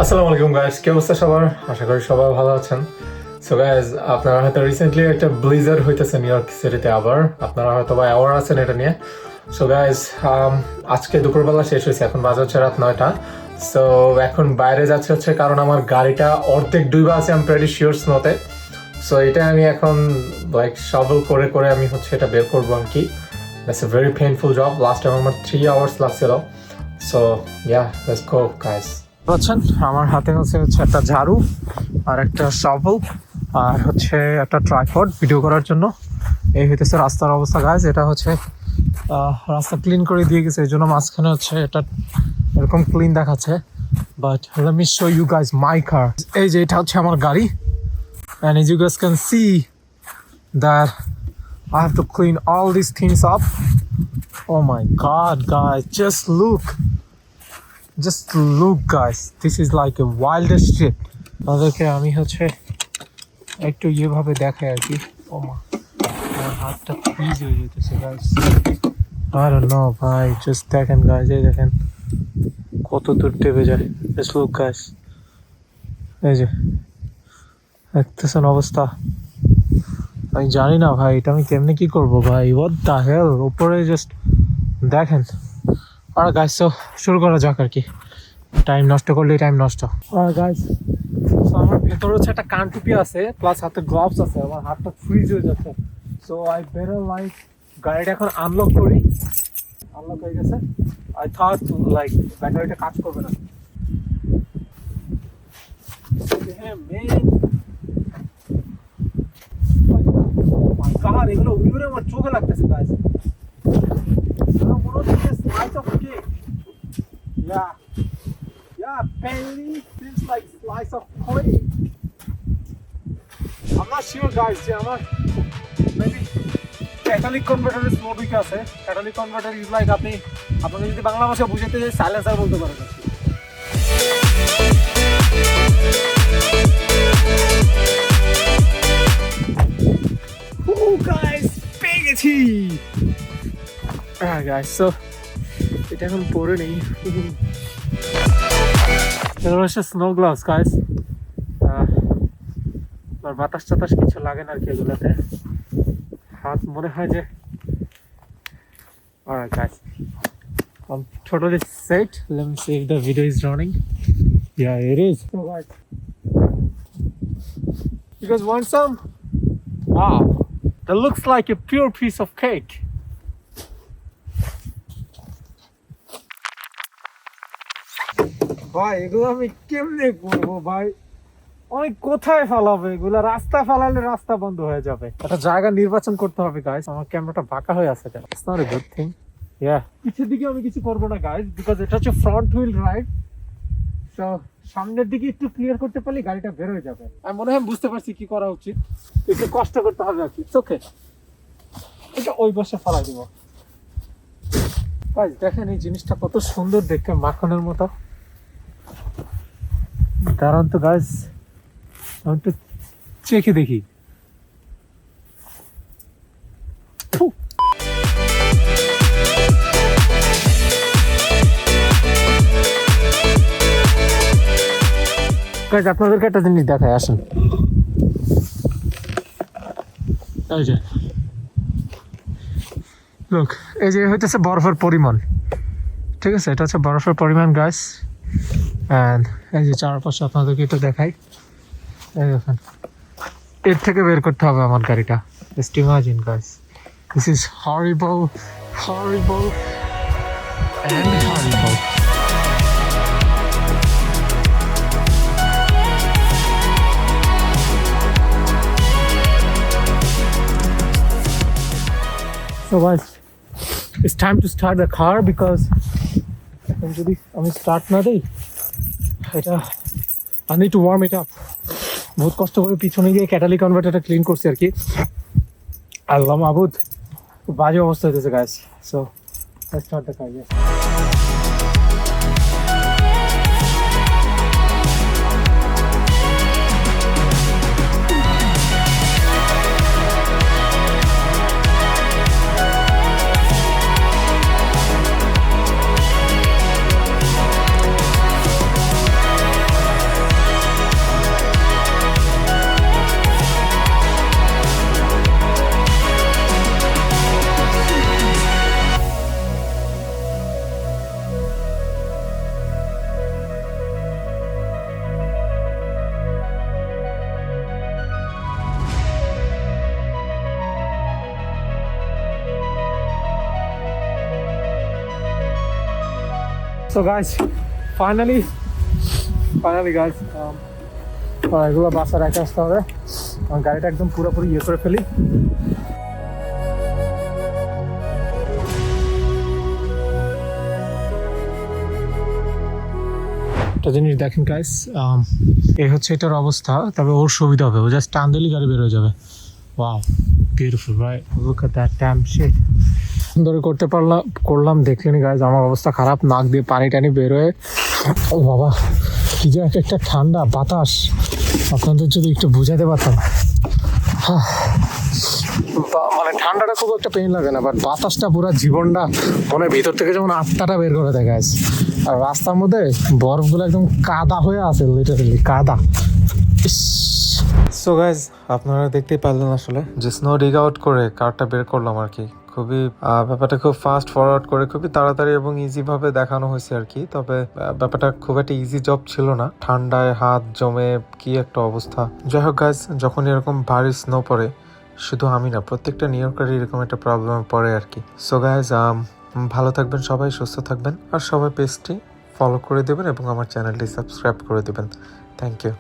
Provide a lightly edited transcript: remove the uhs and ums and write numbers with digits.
আসসালামু আলাইকুম গাইস, কি অবস্থা সবার? আশা করি সবাই ভালো আছেন। সো গাইস, আপনারা হয়তো রিসেন্টলি একটা ব্লিজার্ড হইতেছে নিউ ইয়র্ক সিটিতে, আবার আপনারা হয়তো বা অ্যাওয়ার আছেন এটা নিয়ে। সো গাইস, আজকে দুপুরবেলা শেষ হয়েছে, এখন বাজে হচ্ছে রাত 9টা। সো এখন বাইরে যাচ্ছে হচ্ছে কারণ আমার গাড়িটা অর্ধেক ডুইবা আছে, আমি প্রেটি শিওর স্নোতে। সো এটা আমি এখন লাইক শভেল করে করে আমি হচ্ছে এটা বের করবো আর কি। That's a very painful job. Last time আমার 3 আওয়ার্স লাগছিল। So yeah, let's go guys. পাচ্ছেন আমার হাতে হচ্ছে একটা ঝাড়ু আর একটা শাভেল আর হচ্ছে একটা ট্রাইপড ভিডিও করার জন্য। এই হইতেছে রাস্তার অবস্থা গাইজ। এটা হচ্ছে রাস্তা ক্লিন করে দিয়ে গেছে, এই জন্য মাঝখানে হচ্ছে এটা এরকম ক্লিন দেখাচ্ছে। But let me show you guys my car. এই যে এটা হচ্ছে আমার গাড়ি, and as you guys can see that I have to clean all these things up. Oh my god guys, just look guys, this is like a wildest shit. তাদেরকে আমি হচ্ছে একটু ইয়েভাবে দেখাই আর কি। ও মা, আমার হাতটা ফ্রিজ হয়ে যেতেছে গাইস। I don't know ভাই, just দেখেন গাইস, এই দেখেন কত দূর টেপে যায়। Just look guys, এই যে দেখতেছেন অবস্থা। আমি জানি না ভাই এটা আমি কেমনে কি করবো ভাই। what the hell, উপরে জাস্ট দেখেন। আর গাইস, তো শুরু করা যাক আর কি, টাইম নষ্ট করলে টাইম নষ্ট। আর গাইস, সো আমার ভেতরে হচ্ছে একটা কানটুপি আছে, প্লাস হাতে গ্লাভস আছে, আমার হাতটা ফ্রিজ হয়ে যাচ্ছে। সো আই বেটার লাইক গাড়িটা এখন আনলক করি। আনলক হয়ে গেছে। আই থট লাইক ব্যাটারিটা কাজ করবে না। God, এগুলো উড়ে আমার চোখে লাগতেছে গাইস। মনে হচ্ছে slice of cake. Yeah, apparently seems like slice of clay. I'm not sure guys, আমার maybe catalytic converter is slow weak আছে। catalytic converter is like আপনাকে যদি বাংলা ভাষা বুঝাতে চাই সাইলেন্সার বলতে পারেন। Oh guys, পেয়ে গেছি। Guys, so এটা এখন পরে নেই। এগুলো হচ্ছে স্নো গ্লাভস গাইস। আর বাতাস টাতাস কিছু লাগে না আর কি এগুলোতে। হাত মনে হয় যে alright guys, I'm totally set. Let me see if the video is running. Yeah, it is. So guys, you guys want some? Wow, that looks like a pure piece of cake. ভাই এগুলো আমি কেমনে করবো ভাই? আমি কোথায় ফেলাবো এগুলো? রাস্তা ফেলালে রাস্তা বন্ধ হয়ে যাবে। একটা জায়গা নির্বাচন করতে হবে গাইস। আমার ক্যামেরাটা বাঁকা হয়ে আছে কেন? It's not a good thing. Yeah, পিছের দিকে আমি কিছু করবো না গাইস, বিকজ এটা হচ্ছে ফ্রন্ট হুইল রাইড। তো সামনের দিকে একটু ক্লিয়ার করতে পারলে গাড়িটা বের হয়ে যাবে। আমি মনে হয় বুঝতে পারছি কি করা উচিত। একটু কষ্ট করতে হবে আর কি। ওকে, এটা ওই পাশে ফেলাই দিব। গাইস দেখেন এই জিনিসটা কত সুন্দর দেখতে, মাখনের মতো। দাঁড়ান তো গাইস, আমি একটু চেখে দেখি। গাইস আপনাদেরকে একটা জিনিস দেখায়, আসেন। এই যে লোক, এই যে হইতেছে বরফের পরিমাণ, ঠিক আছে? এটা হচ্ছে বরফের পরিমাণ গাইস। অ্যান্ড এই যে চারপাশে আপনাদেরকে একটু দেখাই, এই দেখেন। এর থেকে বের করতে হবে আমার গাড়িটা। Just imagine guys, this is horrible and horrible. So guys, it's time to start the car because এখন যদি আমি স্টার্ট না দিই এটা, I need to warm it up. বহুত কষ্ট করে পিছনে গিয়ে ক্যাটালিক কনভার্টারটা ক্লিন করছি আর কি। আল্লাহ মাহবুদ, খুব বাজে অবস্থা হয়েছে guys. So let's start the car. Yes. So guys finally guys এগুলো বাসা রেখে আসতে হবে, আমার গাড়িটা একদম পুরোপুরি ইয়ে করে ফেলি। একটা জিনিস দেখেন গাইস, এই হচ্ছে এটার অবস্থা, তবে ওর সুবিধা হবে, ও জাস্ট টান দিলেই গাড়ি বের হয়ে যাবে। Wow beautiful right, look at that damn shit. ধরে করলাম দেখলেনি গাইস, আমার অবস্থা খারাপ, নাক দিয়ে পানি টানি বের হয়ে। ও বাবা কি যে একটা ঠান্ডা বাতাস, আপনাদের যদি একটু বুঝাতে পারতাম। মানে ঠান্ডাটা খুব একটা পেইন লাগে না, বাট বাতাসটা পুরো জীবনটা মনের ভিতর থেকে যেমন আত্মাটা বের করে দেয় গাইস। আর রাস্তার মধ্যে বরফগুলো একদম কাদা হয়ে আছে, লিটারালি কাদা। সো গাইস আপনারা দেখতেই পারলেন আসলে যে স্নো ডিগ আউট করে কারটা বের করলাম আর কি। খুবই ব্যাপারটা খুব ফাস্ট ফরওয়ার্ড করে খুবই তাড়াতাড়ি এবং ইজি ভাবে দেখানো হয়েছে আর কি। তবে ব্যাপারটা খুব একটা ইজি জব ছিল না, ঠান্ডায় হাত জমে কি একটা অবস্থা। যাই হোক গাইস, যখন এরকম ভারী স্নো পড়ে, শুধু আমি না প্রত্যেকটা নিউ ইয়র্কারই এরকম একটা প্রবলেমে পড়ে আর কি। সো গাইস ভালো থাকবেন সবাই, সুস্থ থাকবেন, আর সবাই পেজটি ফলো করে দেবেন এবং আমার চ্যানেলটি সাবস্ক্রাইব করে দেবেন। Thank you.